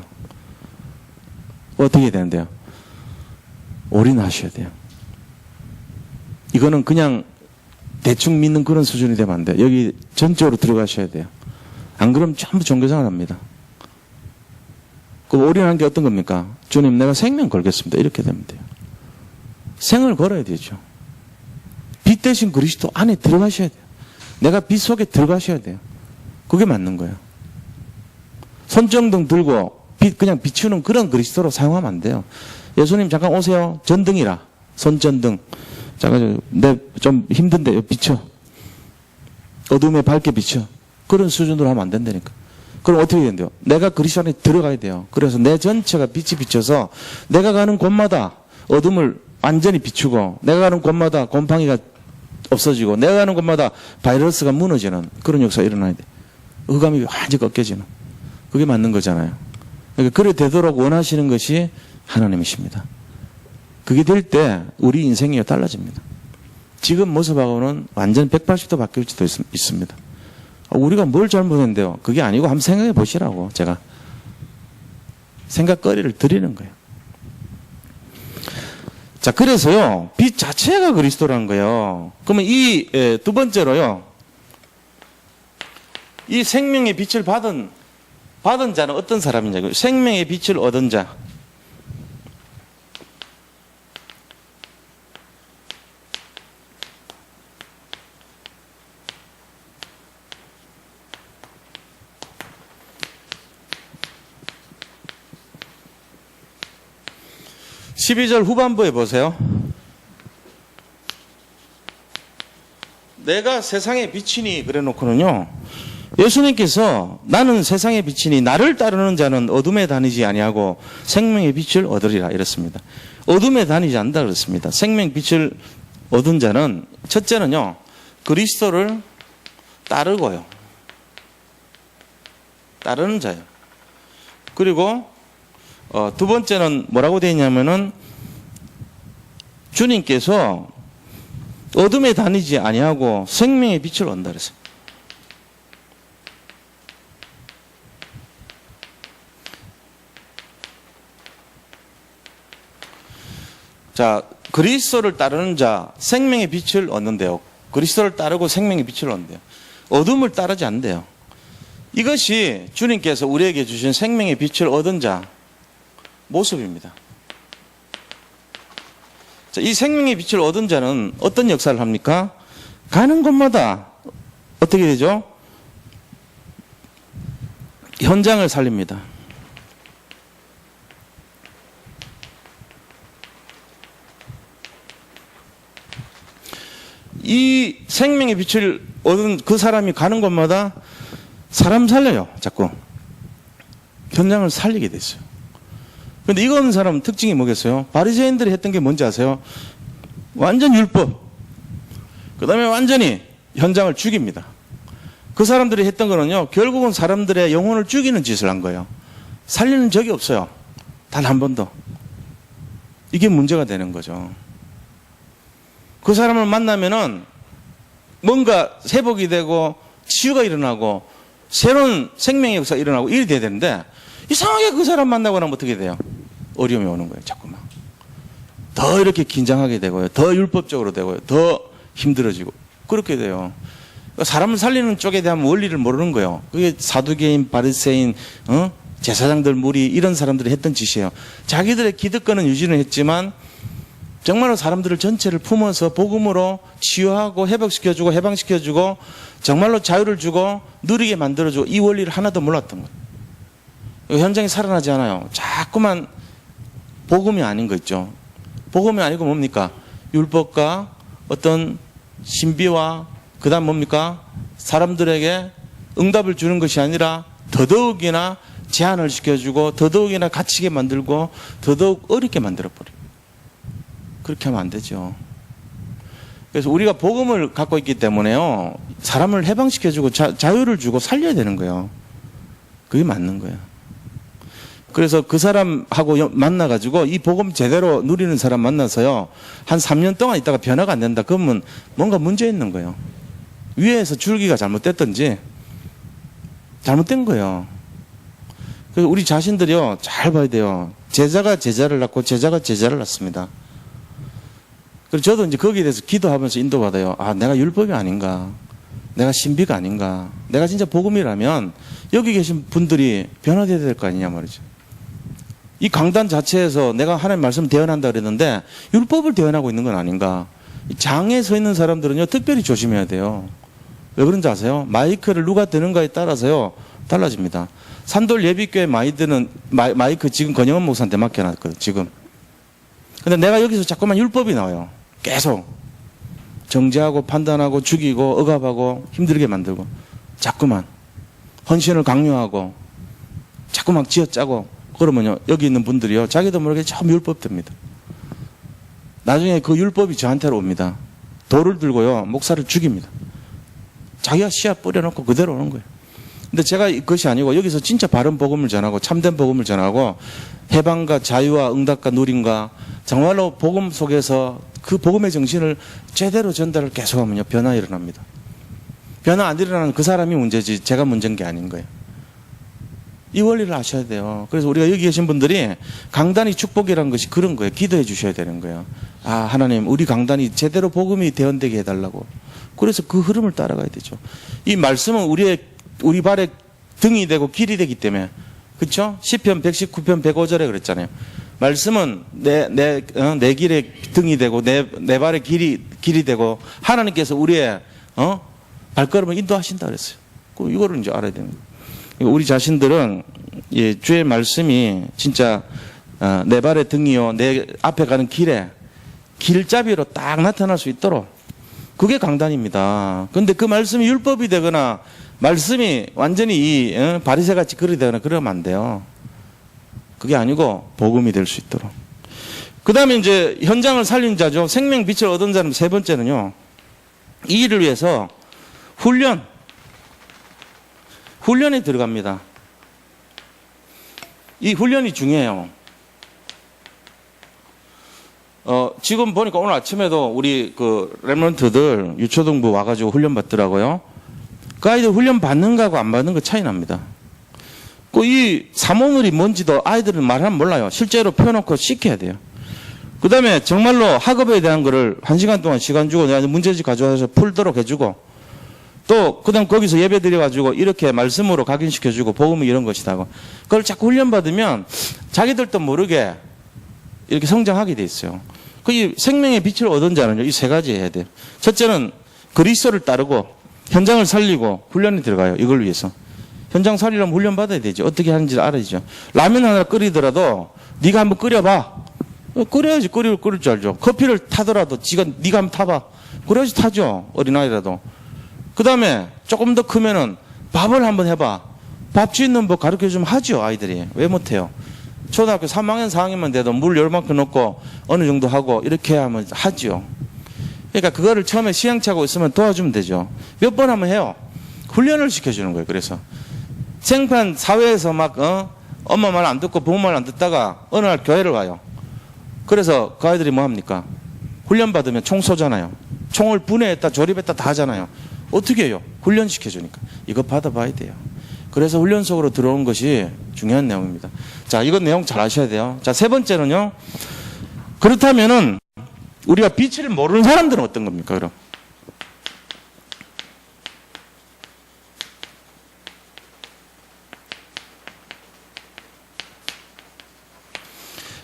어떻게 해야 되는데요? 올인하셔야 돼요. 이거는 그냥 대충 믿는 그런 수준이 되면 안 돼요. 여기 전적으로 들어가셔야 돼요. 안 그러면 전부 종교생활 합니다. 그 올인한 게 어떤 겁니까? 주님, 내가 생명 걸겠습니다. 이렇게 되면 돼요. 생을 걸어야 되죠. 빛 대신 그리스도 안에 들어가셔야 돼요. 내가 빛 속에 들어가셔야 돼요. 그게 맞는 거예요. 손전등 들고 그냥 비추는 그런 그리스도로 사용하면 안 돼요. 예수님 잠깐 오세요. 전등이라. 손전등. 잠깐 좀 힘든데 비춰. 어둠에 밝게 비춰. 그런 수준으로 하면 안 된다니까. 그럼 어떻게 된대요? 내가 그리스도 안에 들어가야 돼요. 그래서 내 전체가 빛이 비춰서 내가 가는 곳마다 어둠을 완전히 비추고 내가 가는 곳마다 곰팡이가 없어지고 내가 가는 곳마다 바이러스가 무너지는 그런 역사가 일어나야 돼. 흑암이 완전히 꺾여지는. 그게 맞는 거잖아요. 그러니까 그래 되도록 원하시는 것이 하나님이십니다. 그게 될 때 우리 인생이 달라집니다. 지금 모습하고는 완전 180도 바뀔 수도 있습니다. 우리가 뭘 잘못했는데요? 그게 아니고 한번 생각해 보시라고 제가 생각거리를 드리는 거예요. 자, 그래서요, 빛 자체가 그리스도라는 거예요. 그러면 이 두 번째로요, 이 생명의 빛을 받은 자는 어떤 사람이냐고요? 생명의 빛을 얻은 자. 12절 후반부에 보세요. 내가 세상의 빛이니 그래 놓고는요. 예수님께서 나는 세상의 빛이니 나를 따르는 자는 어둠에 다니지 아니하고 생명의 빛을 얻으리라 이랬습니다. 어둠에 다니지 않는다 그랬습니다. 생명 빛을 얻은 자는 첫째는요. 그리스도를 따르고요. 따르는 자예요. 그리고 두 번째는 뭐라고 되어 있냐면은 주님께서 어둠에 다니지 아니하고 생명의 빛을 얻는다 그랬어요. 자, 그리스도를 따르는 자 생명의 빛을 얻는데요. 그리스도를 따르고 생명의 빛을 얻는데요. 어둠을 따르지 않는데요. 이것이 주님께서 우리에게 주신 생명의 빛을 얻은 자 모습입니다. 자, 이 생명의 빛을 얻은 자는 어떤 역사를 합니까? 가는 곳마다 어떻게 되죠? 현장을 살립니다. 이 생명의 빛을 얻은 그 사람이 가는 곳마다 사람 살려요. 자꾸 현장을 살리게 됐어요. 그런데 이거 없는 사람은 특징이 뭐겠어요? 바리새인들이 했던 게 뭔지 아세요? 완전 율법. 그 다음에 완전히 현장을 죽입니다. 그 사람들이 했던 거는요, 결국은 사람들의 영혼을 죽이는 짓을 한 거예요. 살리는 적이 없어요. 단 한 번도. 이게 문제가 되는 거죠. 그 사람을 만나면은 뭔가 회복이 되고 치유가 일어나고 새로운 생명의 역사가 일어나고 일이 돼야 되는데 이상하게 그 사람 만나고 나면 어떻게 돼요? 어려움이 오는 거예요. 자꾸만. 더 이렇게 긴장하게 되고요. 더 율법적으로 되고요. 더 힘들어지고 그렇게 돼요. 사람을 살리는 쪽에 대한 원리를 모르는 거예요. 그게 사두개인, 바리새인, 제사장들 무리 이런 사람들이 했던 짓이에요. 자기들의 기득권은 유지는 했지만 정말로 사람들을 전체를 품어서 복음으로 치유하고 회복시켜주고 해방시켜주고 정말로 자유를 주고 누리게 만들어주고 이 원리를 하나도 몰랐던 거예요. 현장이 살아나지 않아요. 자꾸만 복음이 아닌 거 있죠. 복음이 아니고 뭡니까? 율법과 어떤 신비와 그 다음 뭡니까? 사람들에게 응답을 주는 것이 아니라 더더욱이나 제한을 시켜주고 더더욱이나 갇히게 만들고 더더욱 어렵게 만들어버려요. 그렇게 하면 안 되죠. 그래서 우리가 복음을 갖고 있기 때문에요. 사람을 해방시켜주고 자유를 주고 살려야 되는 거예요. 그게 맞는 거예요. 그래서 그 사람하고 만나가지고 이 복음 제대로 누리는 사람 만나서요. 한 3년 동안 있다가 변화가 안 된다. 그러면 뭔가 문제 있는 거예요. 위에서 줄기가 잘못됐든지 잘못된 거예요. 그래서 우리 자신들이요. 잘 봐야 돼요. 제자가 제자를 낳고 제자가 제자를 낳습니다. 그래서 저도 이제 거기에 대해서 기도하면서 인도받아요. 아, 내가 율법이 아닌가. 내가 신비가 아닌가. 내가 진짜 복음이라면 여기 계신 분들이 변화되어야 될 거 아니냐 말이죠. 이 강단 자체에서 내가 하나님 말씀 대언한다 그랬는데 율법을 대언하고 있는 건 아닌가. 장에 서 있는 사람들은요, 특별히 조심해야 돼요. 왜 그런지 아세요? 마이크를 누가 드는가에 따라서요, 달라집니다. 산돌 예비교회 마이크 지금 권영원 목사한테 맡겨놨거든, 지금. 근데 내가 여기서 자꾸만 율법이 나와요. 계속. 정죄하고 판단하고 죽이고 억압하고 힘들게 만들고 자꾸만 헌신을 강요하고 자꾸만 쥐어짜고 그러면요 여기 있는 분들이요 자기도 모르게 처음 율법 됩니다. 나중에 그 율법이 저한테로 옵니다. 돌을 들고요 목사를 죽입니다. 자기가 씨앗 뿌려놓고 그대로 오는 거예요. 근데 제가 그것이 아니고 여기서 진짜 바른 복음을 전하고 참된 복음을 전하고 해방과 자유와 응답과 누림과 정말로 복음 속에서 그 복음의 정신을 제대로 전달을 계속하면요 변화 일어납니다. 변화 안 일어나는 그 사람이 문제지 제가 문제인 게 아닌 거예요. 이 원리를 아셔야 돼요. 그래서 우리가 여기 계신 분들이 강단이 축복이라는 것이 그런 거예요. 기도해 주셔야 되는 거예요. 아 하나님 우리 강단이 제대로 복음이 대언되게 해달라고. 그래서 그 흐름을 따라가야 되죠. 이 말씀은 우리 발에 등이 되고 길이 되기 때문에 그렇죠? 시편 119편 105절에 그랬잖아요. 말씀은 내 길에 등이 되고 내 발에 길이 되고 하나님께서 우리의 발걸음을 인도하신다 그랬어요. 이거를 이제 알아야 됩니다. 우리 자신들은 주의 말씀이 진짜 내 발의 등이요 내 앞에 가는 길에 길잡이로 딱 나타날 수 있도록 그게 강단입니다. 그런데 그 말씀이 율법이 되거나 말씀이 완전히 바리새같이 글이 되거나 그러면 안 돼요. 그게 아니고 복음이 될 수 있도록. 그 다음에 이제 현장을 살린 자죠. 생명 빛을 얻은 자는 세 번째는요. 이 일을 위해서 훈련에 들어갑니다. 이 훈련이 중요해요. 지금 보니까 오늘 아침에도 우리 그 렘넌트들 유초등부 와가지고 훈련 받더라고요. 그 아이들 훈련 받는 거하고 안 받는 거 차이 납니다. 그 이 사모놀이 뭔지도 아이들은 말하면 몰라요. 실제로 펴놓고 시켜야 돼요. 그 다음에 정말로 학업에 대한 거를 1시간 동안 시간 주고 내가 문제집 가져와서 풀도록 해주고 또 그다음 거기서 예배 드려가지고 이렇게 말씀으로 각인시켜주고 복음이 이런 것이다고 그걸 자꾸 훈련받으면 자기들도 모르게 이렇게 성장하게 돼 있어요. 그 이 생명의 빛을 얻은 자는요 이 세 가지 해야 돼요. 첫째는 그리스도를 따르고 현장을 살리고 훈련에 들어가요. 이걸 위해서 현장 살리려면 훈련 받아야 되죠. 어떻게 하는지 알아야죠. 라면 하나 끓이더라도 네가 한번 끓여봐. 끓여야지. 끓일 줄 알죠. 커피를 타더라도 네가 한번 타봐. 그래야지 타죠. 어린아이라도. 그 다음에 조금 더 크면은 밥을 한번 해봐. 밥 짓는 법 가르쳐주면 하죠. 아이들이. 왜 못해요? 초등학교 3학년 4학년만 돼도 물 요만큼 넣고 어느 정도 하고 이렇게 하면 하죠. 그러니까 그거를 처음에 시행착오 있으면 도와주면 되죠. 몇 번 하면 해요. 훈련을 시켜주는 거예요. 그래서 생판 사회에서 막 엄마 말 안 듣고 부모 말 안 듣다가 어느 날 교회를 와요. 그래서 그 아이들이 뭐 합니까? 훈련 받으면 총 쏘잖아요. 총을 분해했다 조립했다 다 하잖아요. 어떻게 해요? 훈련시켜주니까. 이거 받아봐야 돼요. 그래서 훈련 속으로 들어온 것이 중요한 내용입니다. 자, 이건 내용 잘 아셔야 돼요. 자, 세 번째는요. 그렇다면은 우리가 빛을 모르는 사람들은 어떤 겁니까? 그럼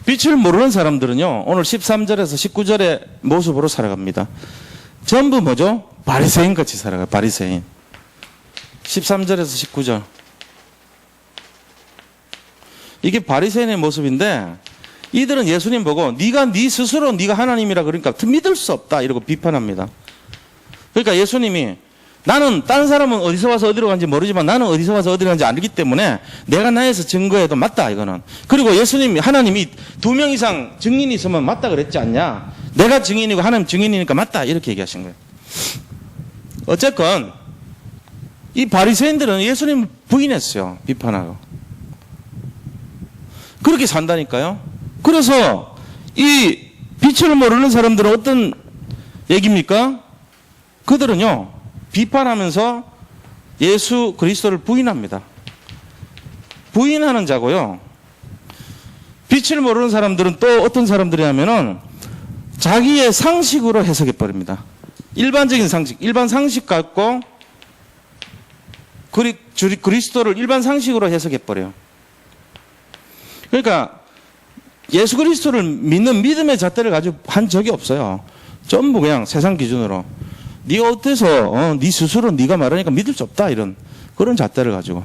빛을 모르는 사람들은요. 오늘 13절에서 19절의 모습으로 살아갑니다. 전부 뭐죠? 바리새인 같이 살아가요. 바리새인. 13절에서 19절. 이게 바리새인의 모습인데 이들은 예수님 보고 네가 네 스스로 네가 하나님이라 그러니까 믿을 수 없다 이러고 비판합니다. 그러니까 예수님이 나는 다른 사람은 어디서 와서 어디로 간지 모르지만 나는 어디서 와서 어디로 간지 알기 때문에 내가 나에서 증거해도 맞다 이거는. 그리고 예수님이 하나님이 2명 이상 증인이 있으면 맞다 그랬지 않냐. 내가 증인이고 하나님 증인이니까 맞다 이렇게 얘기하신 거예요. 어쨌건 이 바리새인들은 예수님을 부인했어요. 비판하고. 그렇게 산다니까요. 그래서 이 빛을 모르는 사람들은 어떤 얘기입니까? 그들은요. 비판하면서 예수 그리스도를 부인합니다. 부인하는 자고요. 빛을 모르는 사람들은 또 어떤 사람들이냐면은 자기의 상식으로 해석해 버립니다. 일반적인 상식, 일반 상식 갖고 그리스도를 일반 상식으로 해석해 버려요. 그러니까 예수 그리스도를 믿는 믿음의 잣대를 가지고 한 적이 없어요. 전부 그냥 세상 기준으로. 네가 어때서 네 스스로 네가 말하니까 믿을 수 없다 이런 그런 잣대를 가지고.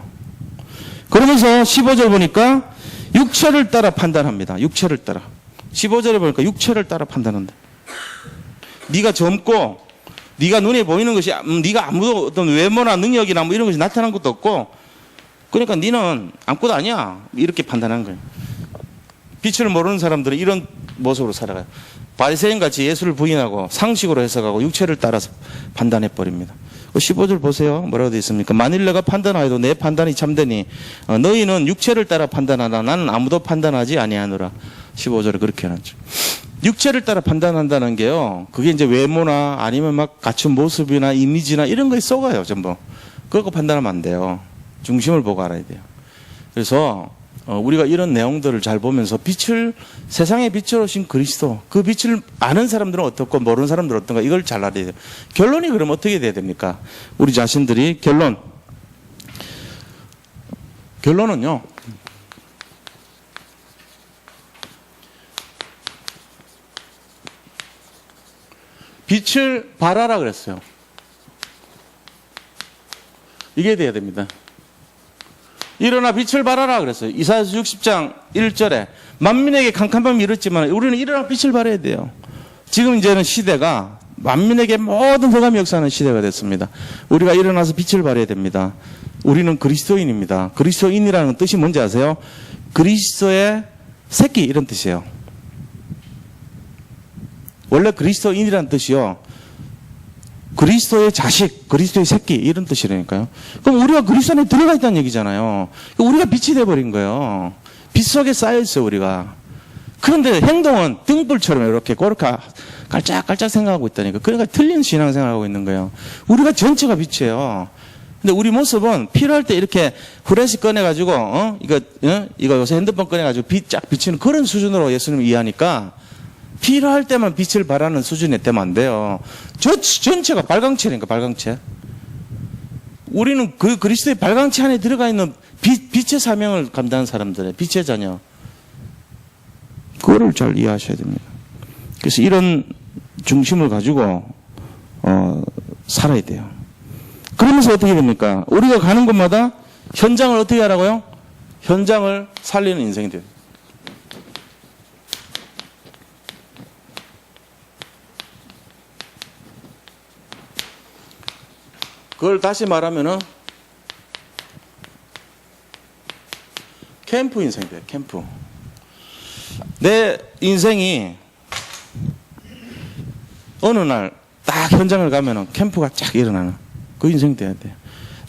그러면서 15절 보니까 육체를 따라 판단합니다. 육체를 따라. 15절에 보니까 육체를 따라 판단한다. 네가 젊고 네가 눈에 보이는 것이 네가 아무도 어떤 외모나 능력이나 뭐 이런 것이 나타난 것도 없고 그러니까 네는 아무것도 아니야 이렇게 판단한 거예요. 빛을 모르는 사람들은 이런 모습으로 살아가요. 바리새인 같이 예수를 부인하고 상식으로 해석하고 육체를 따라서 판단해 버립니다. 15절 보세요. 뭐라고 되어 있습니까? 만일 내가 판단하여도 내 판단이 참되니 너희는 육체를 따라 판단하나 나는 아무도 판단하지 아니하노라. 15절에 그렇게 해놨죠. 육체를 따라 판단한다는 게요. 그게 이제 외모나 아니면 막 갖춘 모습이나 이미지나 이런 거에 쏘가요. 전부. 그거 판단하면 안 돼요. 중심을 보고 알아야 돼요. 그래서 우리가 이런 내용들을 잘 보면서 세상의 빛으로 오신 그리스도, 그 빛을 아는 사람들은 어떻고 모르는 사람들은 어떤가 이걸 잘 알아야 돼요. 결론이 그럼 어떻게 돼야 됩니까? 우리 자신들이 결론은요. 빛을 발하라 그랬어요. 이게 돼야 됩니다. 일어나 빛을 발하라 그랬어요. 이사야서 60장 1절에 만민에게 캄캄함이 이렇지만 우리는 일어나 빛을 발해야 돼요. 지금 이제는 시대가 만민에게 모든 흑암이 역사하는 시대가 됐습니다. 우리가 일어나서 빛을 발해야 됩니다. 우리는 그리스도인입니다. 그리스도인이라는 뜻이 뭔지 아세요? 그리스도의 새끼 이런 뜻이에요. 원래 그리스도인이라는 뜻이요. 그리스도의 자식, 그리스도의 새끼 이런 뜻이라니까요. 그럼 우리가 그리스도 안에 들어가 있다는 얘기잖아요. 우리가 빛이 돼버린 거예요. 빛 속에 쌓여있어요 우리가. 그런데 행동은 등불처럼 이렇게 깔짝깔짝 생각하고 있다니까. 그러니까 틀린 신앙생활을 하고 있는 거예요. 우리가 전체가 빛이에요. 근데 우리 모습은 필요할 때 이렇게 후레쉬 꺼내가지고 이거 요새 핸드폰 꺼내가지고 빛 쫙 비치는 그런 수준으로 예수님을 이해하니까 필요할 때만 빛을 발하는 수준이 되면 안 돼요. 전체가 발광체니까 발광체. 우리는 그 그리스도의 발광체 안에 들어가 있는 빛의 사명을 감당하는 사람들의 빛의 자녀. 그거를 잘 이해하셔야 됩니다. 그래서 이런 중심을 가지고 살아야 돼요. 그러면서 어떻게 됩니까? 우리가 가는 곳마다 현장을 어떻게 하라고요? 현장을 살리는 인생이 돼요. 그걸 다시 말하면은 캠프 인생이 돼요. 캠프. 내 인생이 어느 날 딱 현장을 가면은 캠프가 쫙 일어나는 그 인생이 돼야 돼요.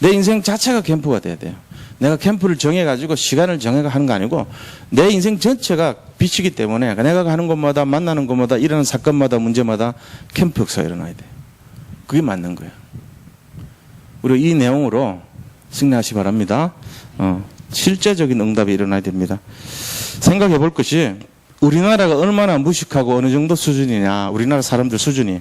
내 인생 자체가 캠프가 돼야 돼요. 내가 캠프를 정해가지고 시간을 정해가 하는 거 아니고 내 인생 전체가 빛이기 때문에 내가 가는 곳마다 만나는 곳마다 일어나는 사건마다 문제마다 캠프 역사가 일어나야 돼요. 그게 맞는 거예요. 우리 이 내용으로 승리하시 바랍니다. 실제적인 응답이 일어나야 됩니다. 생각해 볼 것이 우리나라가 얼마나 무식하고 어느 정도 수준이냐. 우리나라 사람들 수준이.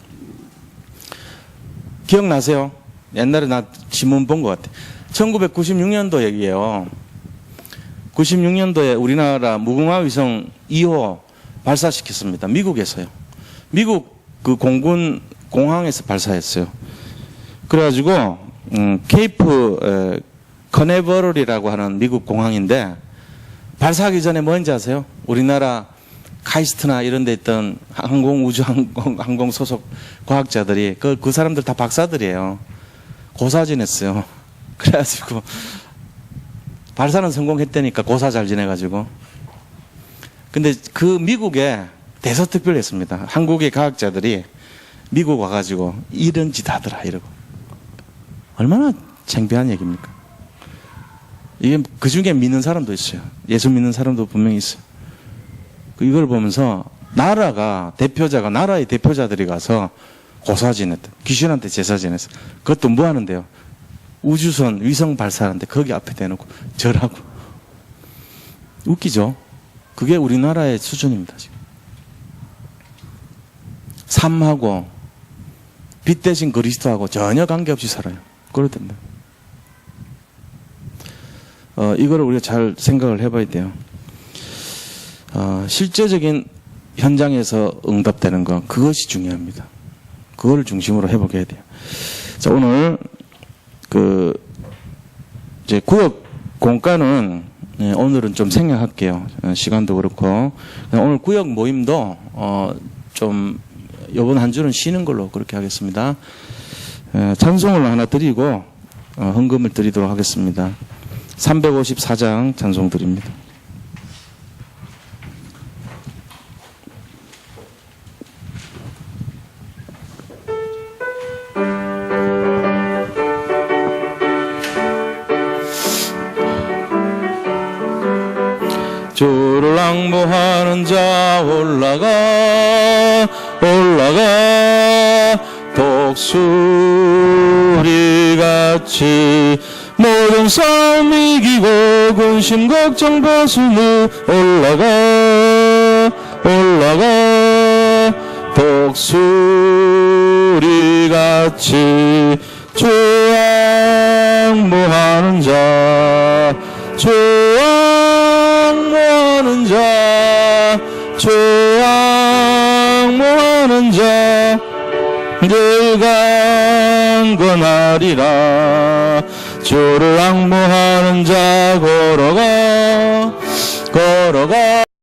기억나세요? 옛날에 나 신문 본 것 같아. 1996년도 얘기예요. 96년도에 우리나라 무궁화 위성 2호 발사시켰습니다. 미국에서요. 미국 그 공군 공항에서 발사했어요. 그래가지고 케이프 커네버럴이라고 하는 미국 공항인데 발사하기 전에 뭔지 아세요? 우리나라 카이스트나 이런 데 있던 항공 소속 과학자들이 그 사람들 다 박사들이에요. 고사 지냈어요. 그래가지고 발사는 성공했다니까 고사 잘 지내가지고. 근데 그 미국에 대서특별했습니다. 한국의 과학자들이 미국 와가지고 이런 짓 하더라 이러고. 얼마나 창피한 얘기입니까? 이게 그 중에 믿는 사람도 있어요. 예수 믿는 사람도 분명히 있어요. 이걸 보면서 나라의 대표자들이 가서 고사 지냈다. 귀신한테 제사 지냈어. 그것도 뭐 하는데요? 우주선 위성 발사하는데 거기 앞에 대놓고 절하고. 웃기죠? 그게 우리나라의 수준입니다, 지금. 삶하고 빛 대신 그리스도하고 전혀 관계없이 살아요. 그렇답니다. 이거를 우리가 잘 생각을 해봐야 돼요. 실제적인 현장에서 응답되는 것, 그것이 중요합니다. 그걸 중심으로 해보게 해야 돼요. 자, 오늘, 이제 구역 공과는, 오늘은 좀 생략할게요. 시간도 그렇고. 오늘 구역 모임도, 좀, 요번 한 주는 쉬는 걸로 그렇게 하겠습니다. 찬송을 하나 드리고, 헌금을 드리도록 하겠습니다. 354장 찬송 드립니다. 주를 앙모하는 자 올라가 독수리같이 모든 싸움 이기고 근심 걱정 벗은 후 올라가 독수리같이 주 앙모하는 자 늘 강건하리라. 주를 앙모하는 자 걸어가